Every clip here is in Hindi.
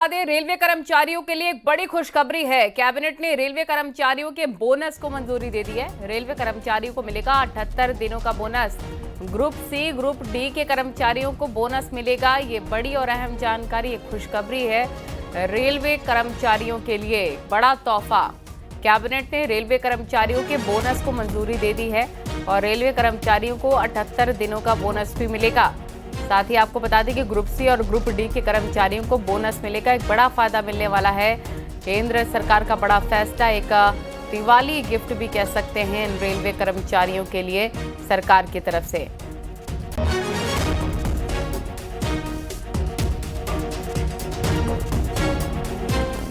रेलवे कर्मचारियों के लिए एक बड़ी खुशखबरी है। कैबिनेट ने रेलवे कर्मचारियों के बोनस को मंजूरी दे दी है। रेलवे कर्मचारियों को मिलेगा 78 दिनों का बोनस। ग्रुप सी, ग्रुप डी के कर्मचारियों को बोनस मिलेगा। ये बड़ी और अहम जानकारी, एक खुशखबरी है रेलवे कर्मचारियों के लिए। बड़ा तोहफा, कैबिनेट ने रेलवे कर्मचारियों के बोनस को मंजूरी दे दी है और रेलवे कर्मचारियों को 78 दिनों का बोनस भी मिलेगा। साथ ही आपको बता दें कि ग्रुप सी और ग्रुप डी के कर्मचारियों को बोनस मिलेगा। एक बड़ा फायदा मिलने वाला है। केंद्र सरकार का बड़ा फैसला, एक दिवाली गिफ्ट भी कह सकते हैं इन रेलवे कर्मचारियों के लिए सरकार की तरफ से।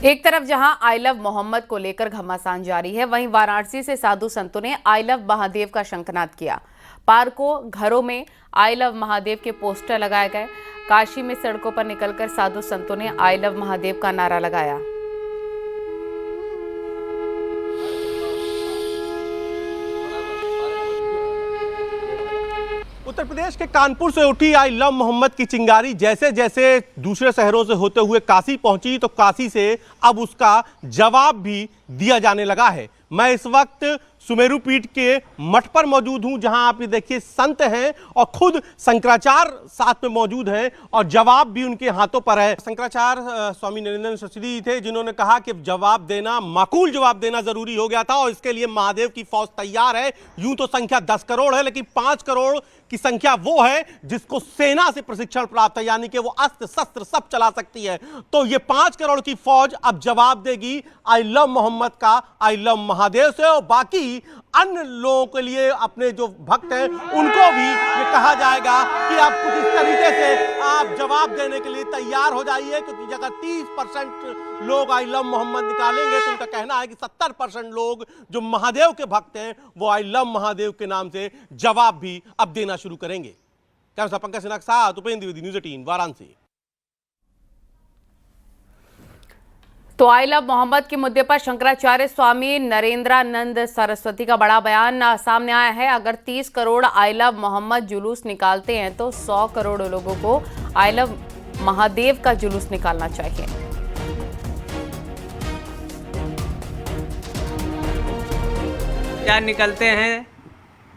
एक तरफ जहां आई लव मोहम्मद को लेकर घमासान जारी है, वहीं वाराणसी से साधु संतों ने आई लव महादेव का शंखनाद किया। पार्कों, घरों में आई लव महादेव के पोस्टर लगाए गए। काशी में सड़कों पर निकलकर साधु संतों ने आई लव महादेव का नारा लगाया। उत्तर प्रदेश के कानपुर से उठी आई लव मोहम्मद की चिंगारी जैसे जैसे दूसरे शहरों से होते हुए काशी पहुंची, तो काशी से अब उसका जवाब भी दिया जाने लगा है। मैं इस वक्त सुमेरु पीठ के मठ पर मौजूद हूं, जहां आप ये देखिए संत हैं और खुद शंकराचार्य साथ में मौजूद हैं और जवाब भी उनके हाथों पर है। शंकराचार्य स्वामी नरेंद्र सरस्वती थे, जिन्होंने कहा कि जवाब देना, माकूल जवाब देना जरूरी हो गया था और इसके लिए महादेव की फौज तैयार है। यूं तो संख्या 10 करोड़ है, लेकिन 5 करोड़ की संख्या वो है जिसको सेना से प्रशिक्षण प्राप्त है, यानी कि वो अस्त्र शस्त्र सब चला सकती है। तो ये 5 करोड़ की फौज अब जवाब देगी आई लव मोहम्मद का, आई लव महादेव से। और बाकी अन्य लोगों के लिए, अपने जो भक्त हैं उनको भी ये कहा जाएगा कि आप कुछ इस तरीके से आप जवाब देने के लिए तैयार हो जाइए, क्योंकि अगर 30% लोग आई लव मोहम्मद निकालेंगे तो उनका कहना है कि 70% लोग जो महादेव के भक्त हैं वो आई लव महादेव के नाम से जवाब भी अब देना शुरू करेंगे। कैमरा पंकज सिन्हा के साथ उपेंद्र द्विवेदी, न्यूज़ 18 वाराणसी। तो आई लव मोहम्मद के मुद्दे पर शंकराचार्य स्वामी नरेंद्रानंद सरस्वती का बड़ा बयान सामने आया है। अगर 30 करोड़ आई लव मोहम्मद जुलूस निकालते हैं तो 100 करोड़ लोगों को आई लव महादेव का जुलूस निकालना चाहिए। क्या निकलते हैं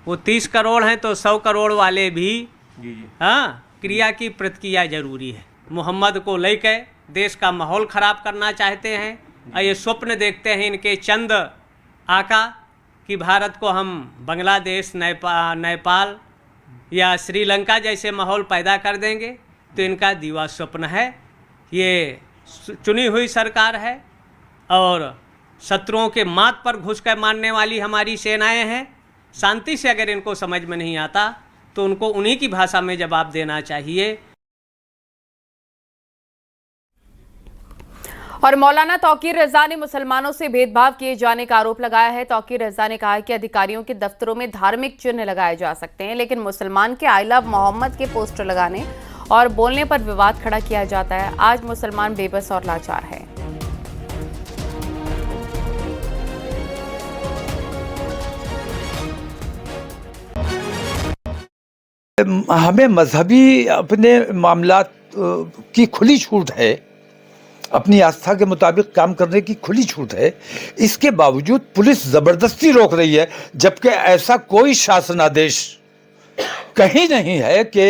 वो 30 करोड़ हैं तो 100 करोड़ वाले भी हाँ, क्रिया की प्रतिक्रिया जरूरी है। मोहम्मद को लेकर देश का माहौल खराब करना चाहते हैं और ये स्वप्न देखते हैं इनके चंद आका कि भारत को हम बांग्लादेश, नेपाल या श्रीलंका जैसे माहौल पैदा कर देंगे, तो इनका दीवा स्वप्न है। ये चुनी हुई सरकार है और शत्रुओं के माथ पर घुसकर मारने वाली हमारी सेनाएं हैं। शांति से अगर इनको समझ में नहीं आता तो उनको उन्हीं की भाषा में जवाब देना चाहिए। और मौलाना तौकीर रजा ने मुसलमानों से भेदभाव किए जाने का आरोप लगाया है। तौकीर रजा ने कहा कि अधिकारियों के दफ्तरों में धार्मिक चिन्ह लगाए जा सकते हैं, लेकिन मुसलमान के आई लव मोहम्मद के पोस्टर लगाने और बोलने पर विवाद खड़ा किया जाता है। आज मुसलमान बेबस और लाचार है। हमें मजहबी अपने मामलात की खुली छूट है, अपनी आस्था के मुताबिक काम करने की खुली छूट है। इसके बावजूद पुलिस जबरदस्ती रोक रही है, जबकि ऐसा कोई शासनादेश कहीं नहीं है कि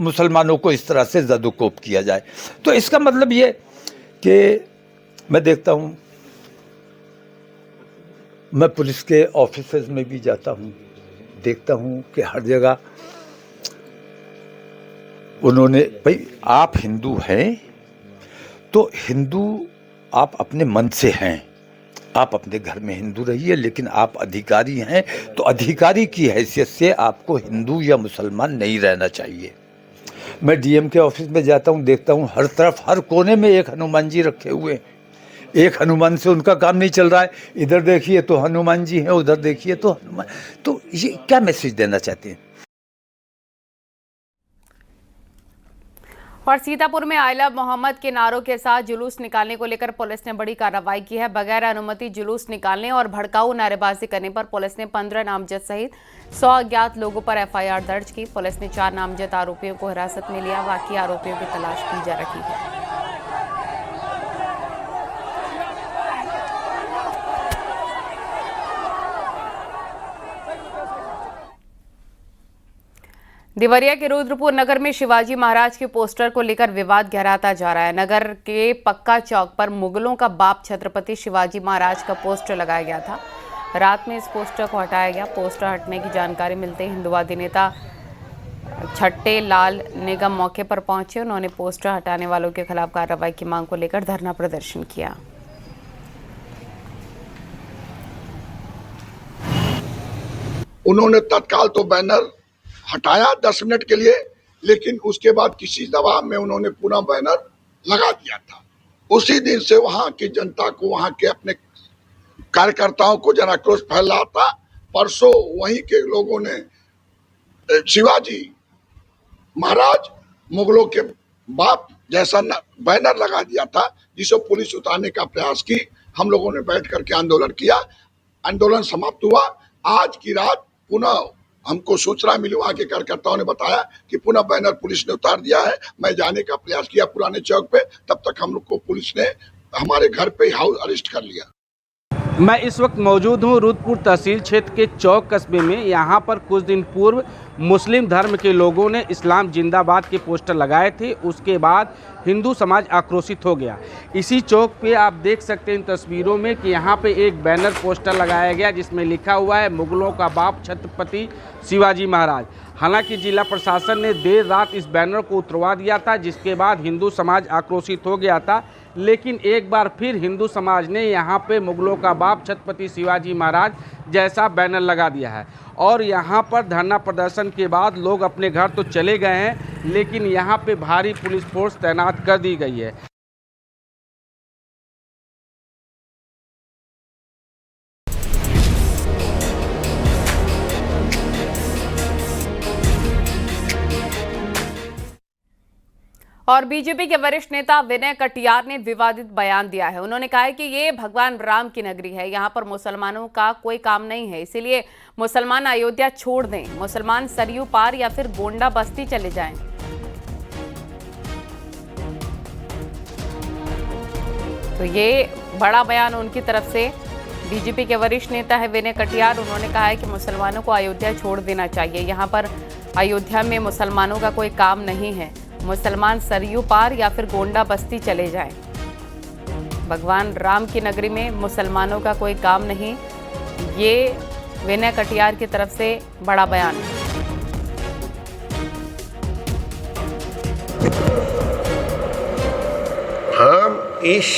मुसलमानों को इस तरह से जदोकोप किया जाए। तो इसका मतलब ये कि मैं देखता हूँ, मैं पुलिस के ऑफिसेज में भी जाता हूँ, देखता हूँ कि हर जगह उन्होंने, भाई आप हिंदू हैं तो हिंदू आप अपने मन से हैं, आप अपने घर में हिंदू रहिए, लेकिन आप अधिकारी हैं तो अधिकारी की हैसियत से आपको हिंदू या मुसलमान नहीं रहना चाहिए। मैं डीएम के ऑफिस में जाता हूँ, देखता हूँ हर तरफ, हर कोने में एक हनुमान जी रखे हुए हैं। एक हनुमान से उनका काम नहीं चल रहा है। इधर देखिए तो हनुमान जी हैं, उधर देखिए तो हनुमान। तो ये क्या मैसेज देना चाहते हैं? और सीतापुर में आई लव मोहम्मद के नारों के साथ जुलूस निकालने को लेकर पुलिस ने बड़ी कार्रवाई की है। बगैर अनुमति जुलूस निकालने और भड़काऊ नारेबाजी करने पर पुलिस ने 15 नामजद सहित 100 अज्ञात लोगों पर एफआईआर दर्ज की। पुलिस ने 4 नामजद आरोपियों को हिरासत में लिया। बाकी आरोपियों की तलाश की जा रही है। देवरिया के रुद्रपुर नगर में शिवाजी महाराज के पोस्टर को लेकर विवाद गहराता जा रहा है। नगर के पक्का चौक पर मुगलों का बाप छत्रपति शिवाजी महाराज का पोस्टर लगाया गया था। रात में इस पोस्टर को हटाया गया। पोस्टर हटने की जानकारी मिलते ही हिंदुवादी नेता छट्टे लाल निगम मौके पर पहुंचे। उन्होंने पोस्टर हटाने वालों के खिलाफ कार्रवाई की मांग को लेकर धरना प्रदर्शन किया। उन्होंने तत्काल तो बैनर हटाया 10 मिनट के लिए, लेकिन उसके बाद किसी दबाव में उन्होंने पुनः बैनर लगा दिया था। उसी दिन से वहां की जनता को, वहां के अपने कार्यकर्ताओं को जन आक्रोश फैल रहा था। परसों वहीं के लोगों ने शिवाजी महाराज मुगलों के बाप जैसा बैनर लगा दिया था, जिसे पुलिस उतारने का प्रयास की। हम लोगों ने बैठ करके आंदोलन किया। आंदोलन समाप्त हुआ। आज की रात पुनः हमको सूचना मिली, वहां के कार्यकर्ताओं ने बताया कि पुनः बैनर पुलिस ने उतार दिया है। मैं जाने का प्रयास किया पुराने चौक पे, तब तक हम लोग को पुलिस ने हमारे घर पे हाउस अरेस्ट कर लिया। मैं इस वक्त मौजूद हूँ रुद्रपुर तहसील क्षेत्र के चौक कस्बे में। यहाँ पर कुछ दिन पूर्व मुस्लिम धर्म के लोगों ने इस्लाम जिंदाबाद के पोस्टर लगाए थे। उसके बाद हिंदू समाज आक्रोशित हो गया। इसी चौक पे आप देख सकते हैं इन तस्वीरों में कि यहाँ पे एक बैनर पोस्टर लगाया गया जिसमें लिखा हुआ है मुगलों का बाप छत्रपति शिवाजी महाराज। हालांकि जिला प्रशासन ने देर रात इस बैनर को उतरवा दिया था, जिसके बाद हिंदू समाज आक्रोशित हो गया था। लेकिन एक बार फिर हिंदू समाज ने यहाँ पे मुगलों का बाप छत्रपति शिवाजी महाराज जैसा बैनर लगा दिया है। और यहाँ पर धरना प्रदर्शन के बाद लोग अपने घर तो चले गए हैं, लेकिन यहाँ पे भारी पुलिस फोर्स तैनात कर दी गई है। और बीजेपी के वरिष्ठ नेता विनय कटियार ने विवादित बयान दिया है। उन्होंने कहा है कि ये भगवान राम की नगरी है, यहाँ पर मुसलमानों का कोई काम नहीं है, इसीलिए मुसलमान अयोध्या छोड़ दें, मुसलमान सरयू पार या फिर गोंडा बस्ती चले जाएं। तो ये बड़ा बयान उनकी तरफ से। बीजेपी के वरिष्ठ नेता है विनय कटियार। उन्होंने कहा है कि मुसलमानों को अयोध्या छोड़ देना चाहिए, यहाँ पर अयोध्या में मुसलमानों का कोई काम नहीं है, मुसलमान सरयू पार या फिर गोंडा बस्ती चले जाएं। भगवान राम की नगरी में मुसलमानों का कोई काम नहीं, ये विनय कटियार की तरफ से बड़ा बयान है। हम इस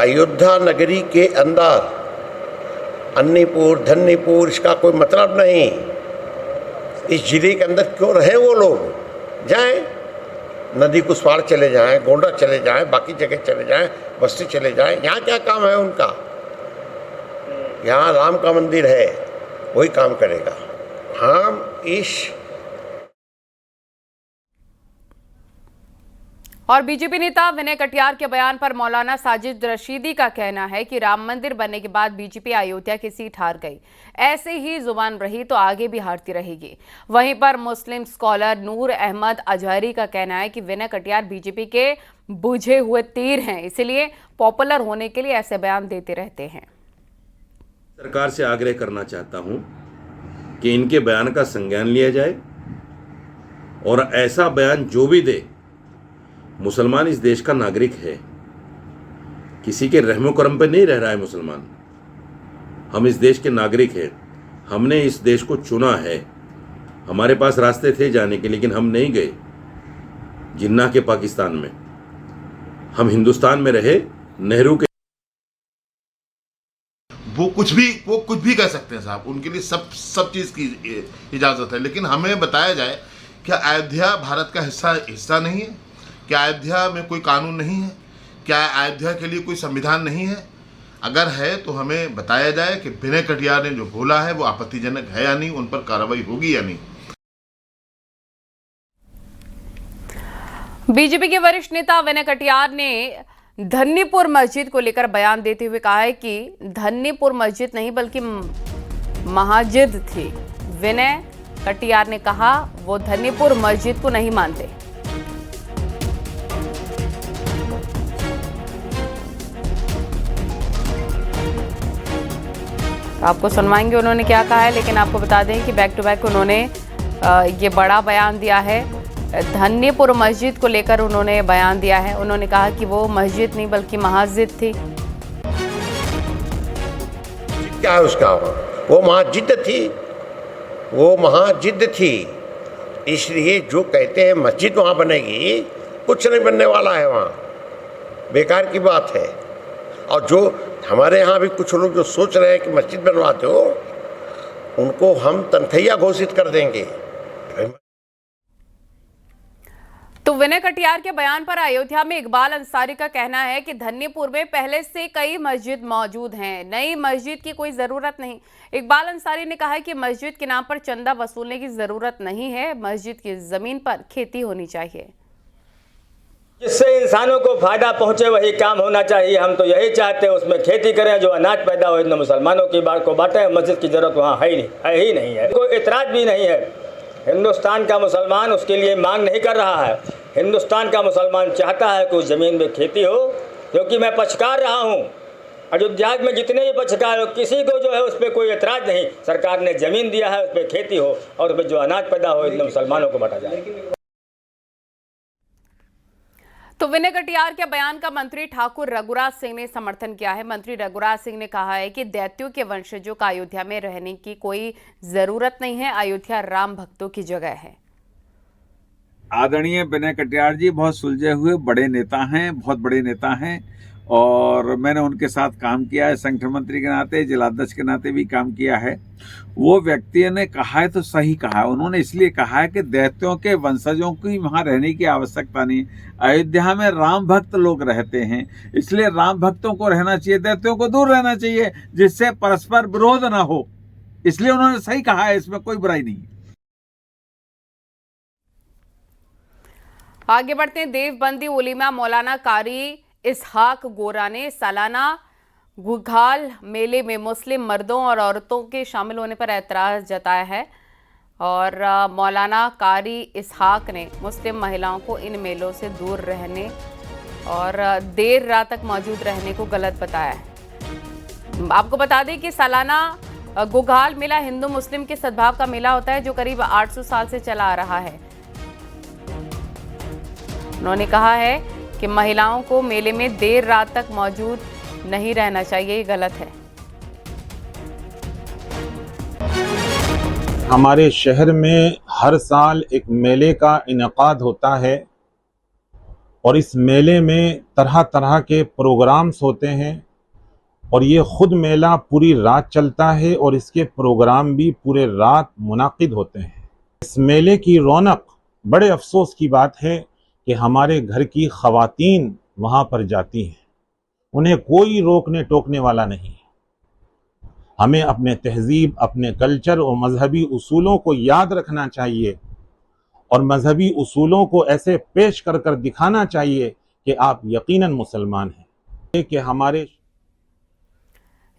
अयोध्या नगरी के अंदर अन्नीपुर धन्नीपुर इसका कोई मतलब नहीं। इस जिले के अंदर क्यों रहे वो लोग? जाएं, नदी कुछ पार चले जाएं, गोंडा चले जाएं, बाकी जगह चले जाएं, बस्ती चले जाएं। यहाँ क्या काम है उनका? यहाँ राम का मंदिर है, वही काम करेगा। हम इस और बीजेपी नेता विनय कटियार के बयान पर मौलाना साजिद रशीदी का कहना है कि राम मंदिर बनने के बाद बीजेपी अयोध्या की सीट हार गई, ऐसे ही जुबान रही तो आगे भी हारती रहेगी। वहीं पर मुस्लिम स्कॉलर नूर अहमद अजहरी का कहना है कि विनय कटियार बीजेपी के बुझे हुए तीर हैं, इसलिए पॉपुलर होने के लिए ऐसे बयान देते रहते हैं। सरकार से आग्रह करना चाहता हूं कि इनके बयान का संज्ञान लिया जाए और ऐसा बयान जो भी दे, मुसलमान इस देश का नागरिक है, किसी के रहमो करम पे नहीं रह रहा है मुसलमान। हम इस देश के नागरिक हैं, हमने इस देश को चुना है। हमारे पास रास्ते थे जाने के, लेकिन हम नहीं गए जिन्ना के पाकिस्तान में। हम हिंदुस्तान में रहे। नेहरू के वो कुछ भी कह सकते हैं साहब, उनके लिए सब चीज़ की इजाज़त है। लेकिन हमें बताया जाए क्या अयोध्या भारत का हिस्सा नहीं है? क्या अयोध्या में कोई कानून नहीं है? क्या अयोध्या के लिए कोई संविधान नहीं है? अगर है तो हमें बताया जाए कि विनय कटियार ने जो बोला है वो आपत्तिजनक है या नहीं, उन पर कार्रवाई होगी या नहीं। बीजेपी के वरिष्ठ नेता विनय कटियार ने धन्नीपुर मस्जिद को लेकर बयान देते हुए कहा है कि धन्नीपुर मस्जिद नहीं बल्कि महाजिद थी। विनय कटियार ने कहा वो धन्नीपुर मस्जिद को नहीं मानते। आपको सुनवाएंगे उन्होंने क्या कहा है, लेकिन आपको बता दें कि बैक टू बैक उन्होंने ये बड़ा बयान दिया है। धन्यपुर मस्जिद को लेकर उन्होंने बयान दिया है। उन्होंने कहा कि वो मस्जिद नहीं बल्कि महाजिद थी। क्या है उसका? वो महाजिद थी, वो महाजिद थी। इसलिए जो कहते हैं मस्जिद वहाँ बनेगी, कुछ नहीं बनने वाला है वहाँ, बेकार की बात है। और जो हमारे यहाँ भी कुछ लोग जो सोच रहे हैं कि मस्जिद बनवाते हो, उनको हम तनखैया घोषित कर देंगे। तो विनय कटियार के बयान पर अयोध्या में इकबाल अंसारी का कहना है कि धन्यपुर में पहले से कई मस्जिद मौजूद हैं, नई मस्जिद की कोई ज़रूरत नहीं। इकबाल अंसारी ने कहा है कि मस्जिद के नाम पर चंदा वसूलने की ज़रूरत नहीं है, मस्जिद की ज़मीन पर खेती होनी चाहिए। जिससे इंसानों को फायदा पहुंचे वही काम होना चाहिए। हम तो यही चाहते हैं उसमें खेती करें, जो अनाज पैदा हो इतने मुसलमानों की बात को बांटें। मस्जिद की ज़रूरत वहाँ है ही नहीं है, कोई एतराज़ भी नहीं है। हिंदुस्तान का मुसलमान उसके लिए मांग नहीं कर रहा है। हिंदुस्तान का मुसलमान चाहता है कि उस ज़मीन में खेती हो, क्योंकि मैं पक्षकार रहा हूँ। अयोध्या में जितने भी पक्षकार हो, किसी को जो है उस पर कोई एतराज़ नहीं। सरकार ने ज़मीन दिया है, उस पर खेती हो और उस पर जो अनाज पैदा हो इतने मुसलमानों को बांटा जाए। तो विनय कटियार के बयान का मंत्री ठाकुर रघुराज सिंह ने समर्थन किया है। मंत्री रघुराज सिंह ने कहा है कि दैत्यों के वंशजों का अयोध्या में रहने की कोई जरूरत नहीं है, अयोध्या राम भक्तों की जगह है। आदरणीय विनय कटियार जी बहुत सुलझे हुए बड़े नेता हैं, बहुत बड़े नेता हैं, और मैंने उनके साथ काम किया है, संगठन मंत्री के नाते, जिलाध्यक्ष के नाते भी काम किया है। वो व्यक्ति ने कहा है तो सही कहा है। उन्होंने इसलिए कहा है कि दैत्यों के वंशजों की वहाँ रहने की आवश्यकता नहीं। अयोध्या में राम भक्त लोग रहते हैं, इसलिए राम भक्तों को रहना चाहिए, दैत्यों को दूर रहना चाहिए, जिससे परस्पर विरोध ना हो। इसलिए उन्होंने सही कहा है, इसमें कोई बुराई नहीं है। आगे बढ़ते हैं। देवबंदी उलीमा मौलाना कारी इसहाक गोरा ने सालाना घुघाल मेले में मुस्लिम मर्दों और औरतों के शामिल होने पर ऐतराज़ जताया है और मौलाना कारी इसहाक ने मुस्लिम महिलाओं को इन मेलों से दूर रहने और देर रात तक मौजूद रहने को गलत बताया है। आपको बता दें कि सालाना घुघाल मेला हिंदू मुस्लिम के सद्भाव का मेला होता है, जो करीब 800 साल से चला आ रहा है। उन्होंने कहा है कि महिलाओं को मेले में देर रात तक मौजूद नहीं रहना चाहिए, ये गलत है। हमारे शहर में हर साल एक मेले का इनेकाद होता है और इस मेले में तरह तरह के प्रोग्राम्स होते हैं और ये खुद मेला पूरी रात चलता है और इसके प्रोग्राम भी पूरे रात मुनाकिद होते हैं। इस मेले की रौनक, बड़े अफसोस की बात है कि हमारे घर की ख़वातीन वहाँ पर जाती हैं, उन्हें कोई रोकने टोकने वाला नहीं है। हमें अपने तहजीब, अपने कल्चर और मजहबी उसूलों को याद रखना चाहिए और मजहबी उसूलों को ऐसे पेश कर कर दिखाना चाहिए कि आप यकीनन मुसलमान हैं। कि हमारे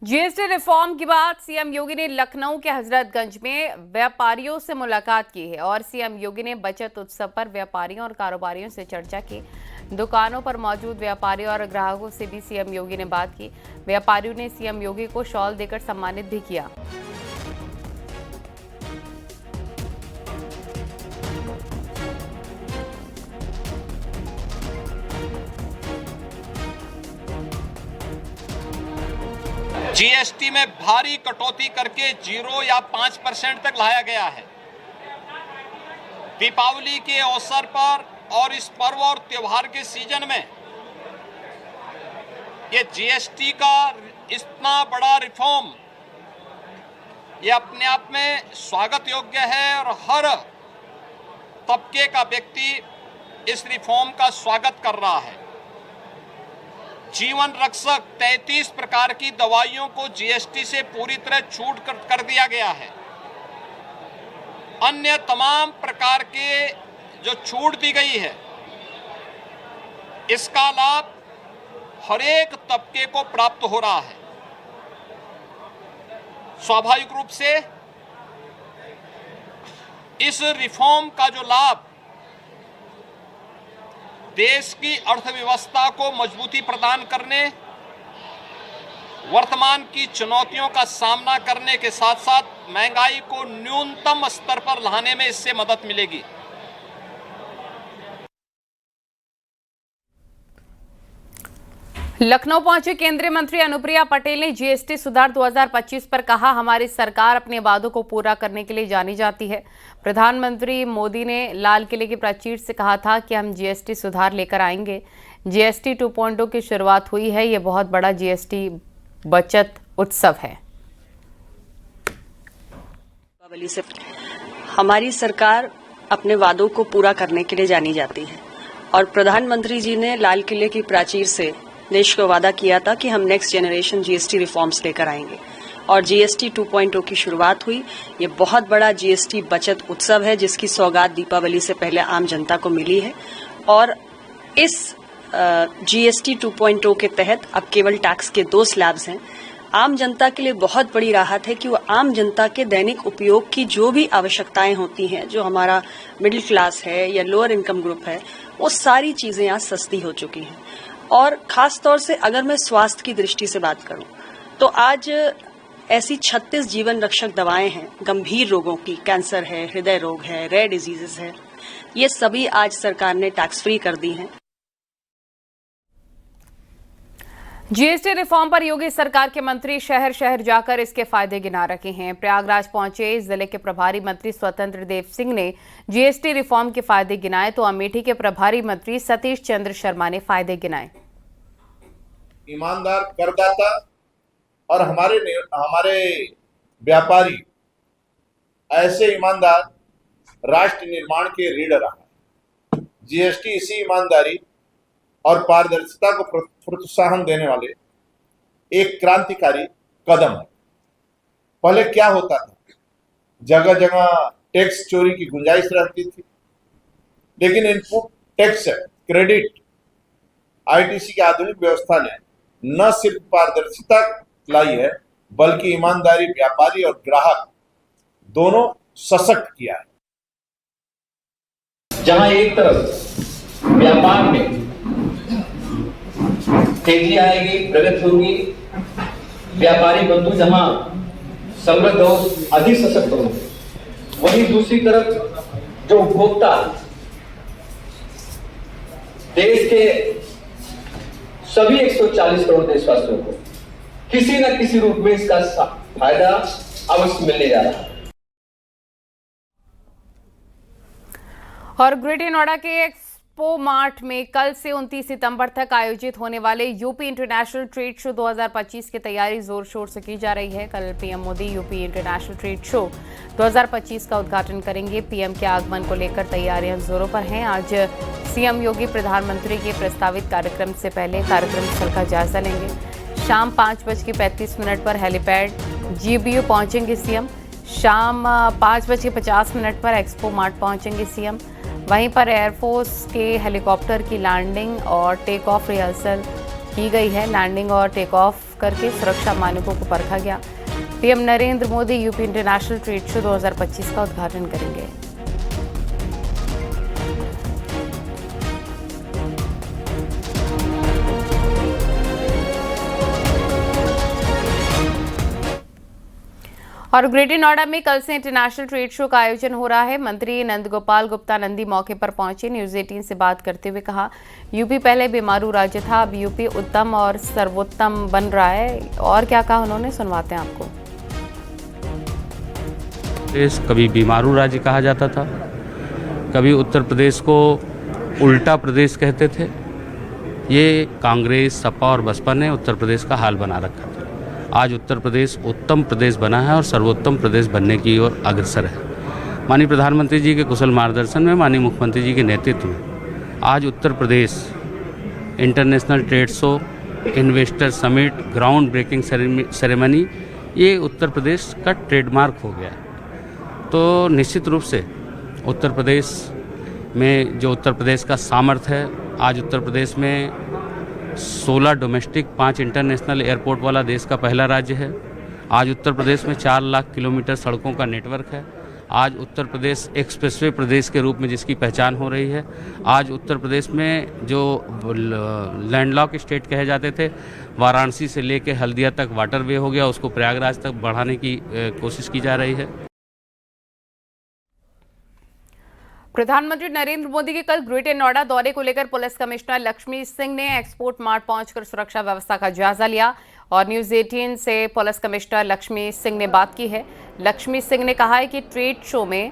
जीएसटी रिफॉर्म के बाद सीएम योगी ने लखनऊ के हजरतगंज में व्यापारियों से मुलाकात की है और सीएम योगी ने बचत उत्सव पर व्यापारियों और कारोबारियों से चर्चा की। दुकानों पर मौजूद व्यापारियों और ग्राहकों से भी सीएम योगी ने बात की। व्यापारियों ने सीएम योगी को शॉल देकर सम्मानित भी किया। जीएसटी में भारी कटौती करके 0 या 5% तक लाया गया है। दीपावली के अवसर पर और इस पर्व और त्योहार के सीजन में ये जीएसटी का इतना बड़ा रिफॉर्म ये अपने आप में स्वागत योग्य है और हर तबके का व्यक्ति इस रिफॉर्म का स्वागत कर रहा है। जीवन रक्षक 33 प्रकार की दवाइयों को जीएसटी से पूरी तरह छूट कर दिया गया है। अन्य तमाम प्रकार के जो छूट दी गई है, इसका लाभ हर एक तबके को प्राप्त हो रहा है। स्वाभाविक रूप से इस रिफॉर्म का जो लाभ देश की अर्थव्यवस्था को मजबूती प्रदान करने, वर्तमान की चुनौतियों का सामना करने के साथ साथ महंगाई को न्यूनतम स्तर पर लाने में इससे मदद मिलेगी। लखनऊ पहुंचे केंद्रीय मंत्री अनुप्रिया पटेल ने जीएसटी सुधार 2025 पर कहा, हमारी सरकार अपने वादों को पूरा करने के लिए जानी जाती है। प्रधानमंत्री मोदी ने लाल किले की प्राचीर से कहा था कि हम जीएसटी सुधार लेकर आएंगे। जीएसटी 2.0 की शुरुआत हुई है, ये बहुत बड़ा जीएसटी बचत उत्सव है। हमारी सरकार अपने वादों को पूरा करने के लिए जानी जाती है और प्रधानमंत्री जी ने लाल किले की प्राचीर से देश को वादा किया था कि हम नेक्स्ट जनरेशन जीएसटी रिफॉर्म्स लेकर आएंगे और जीएसटी 2.0 की शुरुआत हुई। ये बहुत बड़ा जीएसटी बचत उत्सव है जिसकी सौगात दीपावली से पहले आम जनता को मिली है और इस जीएसटी 2.0 के तहत अब केवल टैक्स के 2 स्लैब्स हैं। आम जनता के लिए बहुत बड़ी राहत है कि वो आम जनता के दैनिक उपयोग की जो भी आवश्यकताएं होती हैं, जो हमारा मिडिल क्लास है या लोअर इनकम ग्रुप है, वो सारी चीजें आज सस्ती हो चुकी हैं। और खास तौर से अगर मैं स्वास्थ्य की दृष्टि से बात करूं तो आज ऐसी 36 जीवन रक्षक दवाएं हैं गंभीर रोगों की, कैंसर है, हृदय रोग है, रेयर डिजीजेस है, ये सभी आज सरकार ने टैक्स फ्री कर दी हैं। जीएसटी रिफॉर्म पर योगी सरकार के मंत्री शहर शहर जाकर इसके फायदे गिना रखे हैं। प्रयागराज पहुंचे जिले के प्रभारी मंत्री स्वतंत्र देव सिंह ने जीएसटी रिफॉर्म के फायदे गिनाए तो अमेठी के प्रभारी मंत्री सतीश चंद्र शर्मा ने फायदे गिनाए। ईमानदार करदाता और हमारे व्यापारी ऐसे ईमानदार राष्ट्र निर्माण के रीढ़ रहा। जीएसटी इसी ईमानदारी और पारदर्शिता को प्रोत्साहन देने वाले एक क्रांतिकारी कदम है। पहले क्या होता था, जगह जगह टैक्स चोरी की गुंजाइश रहती थी, लेकिन इनपुट टैक्स क्रेडिट आईटीसी की आधुनिक व्यवस्था ने न सिर्फ पारदर्शिता लाई है बल्कि ईमानदारी व्यापारी और ग्राहक दोनों सशक्त किया है। जहां एक तरफ व्यापार में तेजी आएगी, प्रगति होगी, व्यापारी बंधु जहां समृद्ध और अधिक सशक्त होंगे, वहीं दूसरी तरफ जो उपभोक्ता देश के सभी 140 करोड़ देशवासियों को किसी न किसी रूप में इसका फायदा अवश्य मिलने जा रहा है। और ग्रेटर नोएडा के एक्सपो मार्ट में कल से 29 सितंबर तक आयोजित होने वाले यूपी इंटरनेशनल ट्रेड शो 2025 की तैयारी जोर शोर से की जा रही है। कल PM Modi UP international trade show 2025 का उद्घाटन करेंगे। पीएम के आगमन को लेकर तैयारियां जोरों पर हैं। आज सीएम योगी प्रधानमंत्री के प्रस्तावित कार्यक्रम से पहले कार्यक्रम स्थल का जायजा लेंगे। शाम 5:35 पर हेलीपैड जीबीयू पहुंचेंगे सीएम। शाम 5:50 पर एक्सपो मार्ट पहुंचेंगे सीएम। वहीं पर एयरफोर्स के हेलीकॉप्टर की लैंडिंग और टेक ऑफ रिहर्सल की गई है। लैंडिंग और टेक ऑफ करके सुरक्षा मानकों को परखा गया। PM Narendra Modi UP international trade show 2025 का उद्घाटन करेंगे। और ग्रेटर नोएडा में कल से इंटरनेशनल ट्रेड शो का आयोजन हो रहा है। मंत्री नंदगोपाल गुप्ता नंदी मौके पर पहुंचे। न्यूज़ 18 से बात करते हुए कहा, यूपी पहले बीमारू राज्य था, अब यूपी उत्तम और सर्वोत्तम बन रहा है। और क्या कहा उन्होंने, सुनवाते हैं आपको। देश कभी बीमारू राज्य कहा जाता था, कभी उत्तर प्रदेश को उल्टा प्रदेश कहते थे। ये कांग्रेस, सपा और बसपा ने उत्तर प्रदेश का हाल बना रखा था। आज उत्तर प्रदेश उत्तम प्रदेश बना है और सर्वोत्तम प्रदेश बनने की ओर अग्रसर है। माननीय प्रधानमंत्री जी के कुशल मार्गदर्शन में, माननीय मुख्यमंत्री जी के नेतृत्व में आज Uttar Pradesh international trade show, investor summit, ground breaking ceremony, ये उत्तर प्रदेश का ट्रेडमार्क हो गया है। तो निश्चित रूप से उत्तर प्रदेश में जो उत्तर प्रदेश का सामर्थ्य है, आज उत्तर प्रदेश में 16 डोमेस्टिक 5 इंटरनेशनल एयरपोर्ट वाला देश का पहला राज्य है। आज उत्तर प्रदेश में 4 लाख किलोमीटर सड़कों का नेटवर्क है। आज उत्तर प्रदेश एक्सप्रेसवे प्रदेश के रूप में जिसकी पहचान हो रही है। आज उत्तर प्रदेश में जो लैंडलॉक स्टेट कहे जाते थे, वाराणसी से लेकर हल्दिया तक वाटरवे हो गया, उसको प्रयागराज तक बढ़ाने की कोशिश की जा रही है। प्रधानमंत्री नरेंद्र मोदी के कल ग्रेटर नोएडा दौरे को लेकर पुलिस कमिश्नर लक्ष्मी सिंह ने एक्सपोर्ट मार्ट पहुंचकर सुरक्षा व्यवस्था का जायजा लिया और न्यूज़ 18 से पुलिस कमिश्नर लक्ष्मी सिंह ने बात की है। लक्ष्मी सिंह ने कहा है कि ट्रेड शो में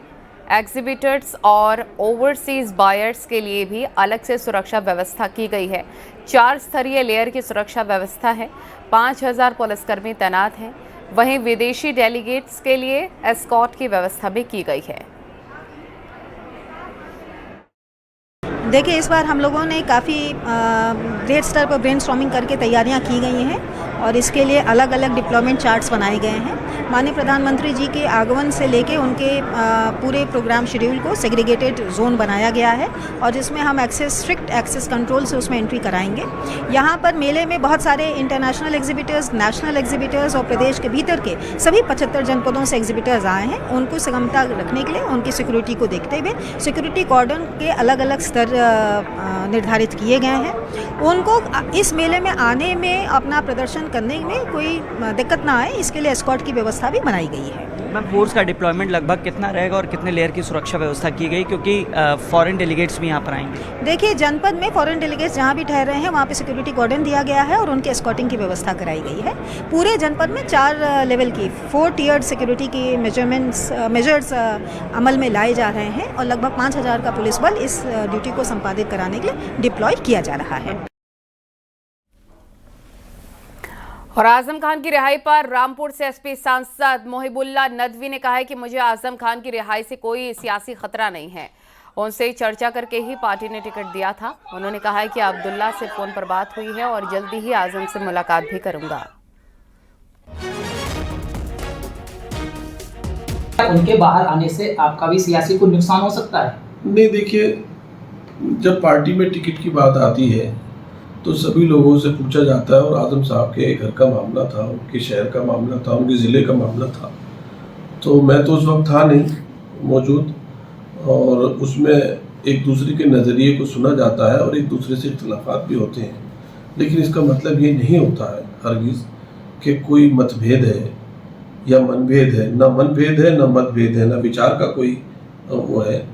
एग्जिबिटर्स और ओवरसीज बायर्स के लिए भी अलग से सुरक्षा व्यवस्था की गई है। 4 स्तरीय लेयर की सुरक्षा व्यवस्था है। 5000 पुलिसकर्मी तैनात हैं। वहीं विदेशी डेलीगेट्स के लिए एस्कॉर्ट की व्यवस्था भी की गई है। देखिए, इस बार हम लोगों ने काफ़ी ग्रेट स्तर पर ब्रेनस्टॉर्मिंग करके तैयारियां की गई हैं और इसके लिए अलग अलग डिप्लॉयमेंट चार्ट्स बनाए गए हैं। माननीय प्रधानमंत्री जी के आगमन से लेके उनके पूरे प्रोग्राम शेड्यूल को सेग्रीगेटेड जोन बनाया गया है और जिसमें हम स्ट्रिक्ट एक्सेस कंट्रोल से उसमें एंट्री कराएंगे। यहाँ पर मेले में बहुत सारे इंटरनेशनल एग्जिबिटर्स, नेशनल एग्जिबिटर्स और प्रदेश के भीतर के सभी 75 जनपदों से एग्जिबिटर्स आए हैं। उनको सुगमता रखने के लिए उनकी सिक्योरिटी को देखते हुए सिक्योरिटी कॉर्डन के अलग अलग स्तर निर्धारित किए गए हैं। उनको इस मेले में आने में, अपना प्रदर्शन करने में कोई दिक्कत ना आए, इसके लिए एस्कॉर्ट की व्यवस्था भी बनाई गई है। मैम, फोर्स का डिप्लॉयमेंट लगभग कितना रहेगा और कितने लेयर की सुरक्षा व्यवस्था की गई, क्योंकि फॉरेन डेलीगेट्स भी यहाँ पर आएंगे? देखिए, जनपद में फॉरेन डेलीगेट्स जहाँ भी ठहर रहे हैं वहाँ पे सिक्योरिटी कॉर्डन दिया गया है और उनके एस्कॉर्टिंग की व्यवस्था कराई गई है। पूरे जनपद में 4 लेवल की 4 टियर्ड सिक्योरिटी की मेजर्स अमल में लाए जा रहे हैं और लगभग 5000 का पुलिस बल इस ड्यूटी को संपादित कराने के लिए डिप्लॉय किया जा रहा है। और आजम खान की रिहाई पर रामपुर से एसपी सांसद मोहिबुल्ला नदवी ने कहा है कि मुझे आजम खान की रिहाई से कोई सियासी खतरा नहीं है। उनसे चर्चा करके ही पार्टी ने टिकट दिया था। उन्होंने कहा है कि अब्दुल्ला से फोन पर बात हुई है और जल्दी ही आजम से मुलाकात भी करूंगा। उनके बाहर आने से आपका भी सियासी को नुकसान हो सकता है? नहीं, देखिए, जब पार्टी में टिकट की बात आती है तो सभी लोगों से पूछा जाता है और आजम साहब के घर का मामला था, उनके शहर का मामला था, उनके ज़िले का मामला था, तो मैं तो उस वक्त था नहीं मौजूद और उसमें एक दूसरे के नज़रिए को सुना जाता है और एक दूसरे से इख्तलाफात भी होते हैं। लेकिन इसका मतलब ये नहीं होता है हरगिज़ कि कोई मतभेद है या मनभेद है। ना मनभेद है, ना मतभेद है, ना विचार का कोई वो है।